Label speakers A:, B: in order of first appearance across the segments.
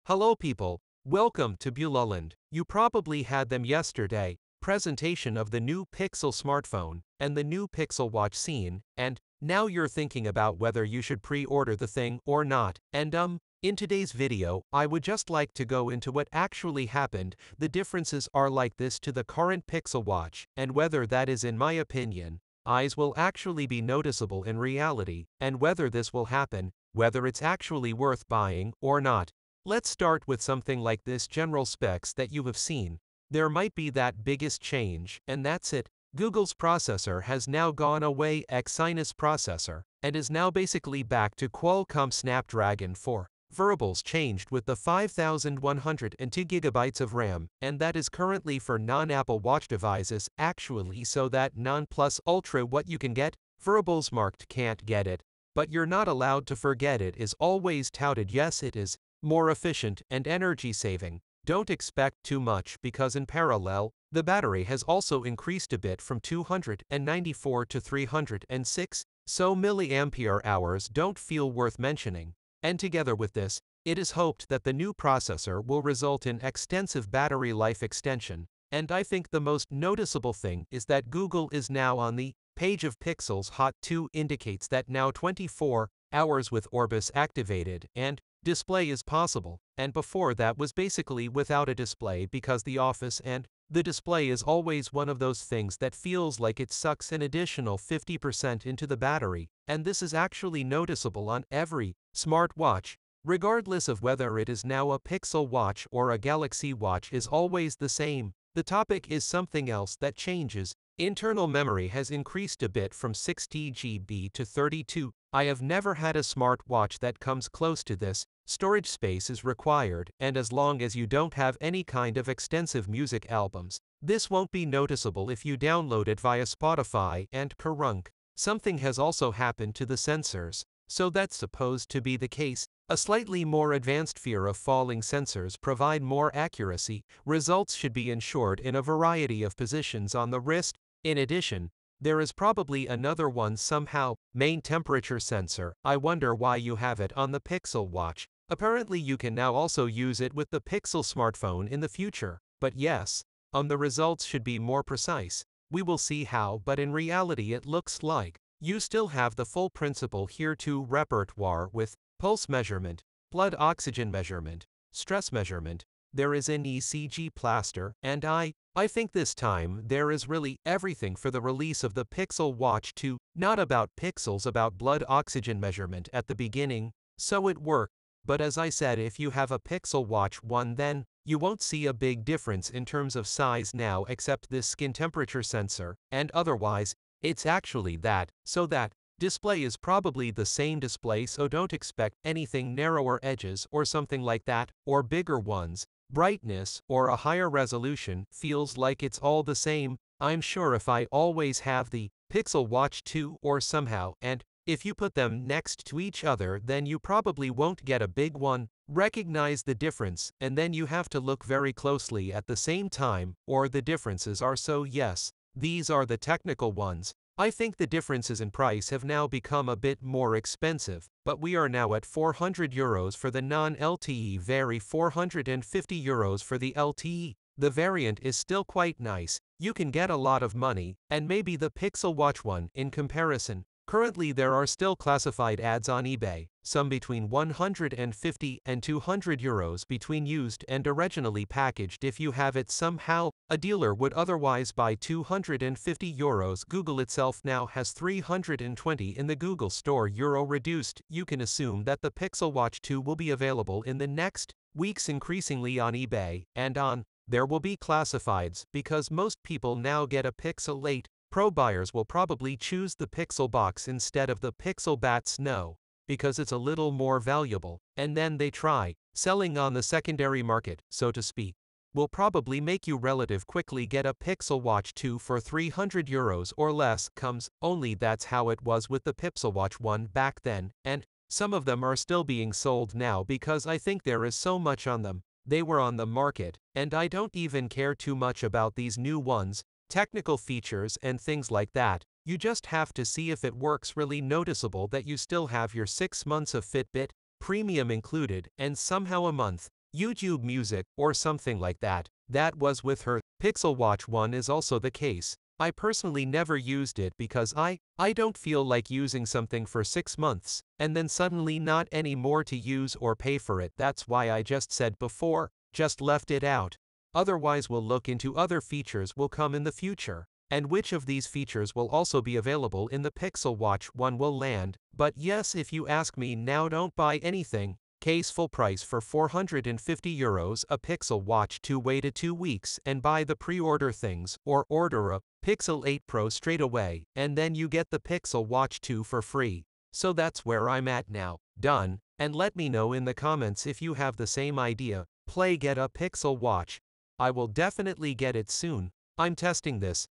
A: Hello people, welcome to Bulaland. You probably had them yesterday, presentation of the new Pixel smartphone and the new Pixel Watch scene, and now you're thinking about whether you should pre-order the thing or not. And in today's video, I would just like to go into what actually happened, the differences are like this to the current Pixel Watch, and whether that is in my opinion, eyes will actually be noticeable in reality, and whether this will happen, whether it's actually worth buying or not. Let's start with something like this general specs that you have seen. There might be that biggest change, and that's it. Google's processor has now gone away Exynos processor, and is now basically back to Qualcomm Snapdragon 4. Variables changed with the 5102 GB of RAM, and that is currently for non-Apple Watch devices, actually so that non-Plus Ultra what you can get, variables marked can't get it. But you're not allowed to forget it is always touted. Yes, it is more efficient and energy saving. Don't expect too much because in parallel, the battery has also increased a bit from 294 to 306, so milliampere hours don't feel worth mentioning. And together with this, it is hoped that the new processor will result in extensive battery life extension. And I think the most noticeable thing is that Google is now on the page of Pixel's Hot 2 indicates that now 24 hours with Orbis activated and display is possible, and before that was basically without a display because the Office and the display is always one of those things that feels like it sucks an additional 50% into the battery, and this is actually noticeable on every smartwatch. Regardless of whether it is now a Pixel Watch or a Galaxy Watch is always the same. The topic is something else that changes. Internal memory has increased a bit from 60 GB to 32. I have never had a smartwatch that comes close to this. Storage space is required, and as long as you don't have any kind of extensive music albums, this won't be noticeable if you download it via Spotify and Karunk. Something has also happened to the sensors, so that's supposed to be the case. A slightly more advanced fear of falling sensors provide more accuracy. Results should be ensured in a variety of positions on the wrist. In addition, there is probably another one somehow. Main temperature sensor. I wonder why you have it on the Pixel Watch. Apparently you can now also use it with the Pixel smartphone in the future. But yes, the results should be more precise. We will see how, but in reality it looks like you still have the full principle here to repertoire with pulse measurement, blood oxygen measurement, stress measurement. There is an ECG plaster, and I think this time there is really everything for the release of the Pixel Watch 2, not about pixels, about blood oxygen measurement at the beginning, so it worked. But as I said, if you have a Pixel Watch 1 then you won't see a big difference in terms of size now except this skin temperature sensor, and otherwise, it's actually that, so that display is probably the same display, so don't expect anything narrower edges or something like that, or bigger ones. Brightness or a higher resolution feels like it's all the same. I'm sure if I always have the Pixel Watch 2 or somehow, and if you put them next to each other then you probably won't get a big one. Recognize the difference, and then you have to look very closely at the same time, or the differences are so yes, these are the technical ones. I think the differences in price have now become a bit more expensive, but we are now at €400 for the non-LTE, very €450 for the LTE. The variant is still quite nice. You can get a lot of money, and maybe the Pixel Watch 1 in comparison. Currently there are still classified ads on eBay, some between €150 and €200 between used and originally packaged. If you have it somehow, a dealer would otherwise buy €250. Google itself now has 320 in the Google Store Euro reduced. You can assume that the Pixel Watch 2 will be available in the next weeks increasingly on eBay and on. There will be classifieds because most people now get a Pixel 8. Pro buyers will probably choose the Pixel box instead of the Pixel Buds No, because it's a little more valuable, and then they try selling on the secondary market, so to speak. Will probably make you relative quickly get a Pixel Watch 2 for €300 or less. Comes only that's how it was with the Pixel Watch 1 back then, and some of them are still being sold now because I think there is so much on them. They were on the market, and I don't even care too much about these new ones. Technical features and things like that, you just have to see if it works. Really noticeable that you still have your 6 months of Fitbit Premium included, and somehow a month YouTube Music, or something like that. That was with her. Pixel Watch 1 is also the case. I personally never used it because I don't feel like using something for 6 months, and then suddenly not any more to use or pay for it. That's why I just said before, just left it out. Otherwise we'll look into other features will come in the future, and which of these features will also be available in the Pixel Watch 1 will land. But yes, if you ask me now, don't buy anything. Case full price for €450, a Pixel Watch 2, wait 2 weeks and buy the pre-order things, or order a Pixel 8 Pro straight away, and then you get the Pixel Watch 2 for free. So that's where I'm at now. Done. And let me know in the comments if you have the same idea. Get a Pixel Watch. I will definitely get it soon. I'm testing this.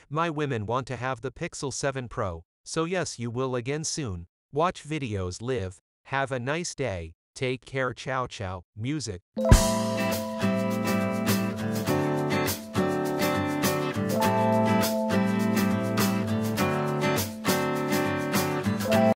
A: My women want to have the Pixel 7 Pro, so yes, you will again soon. Watch videos, live. Have a nice day. Take care. Ciao ciao. Music.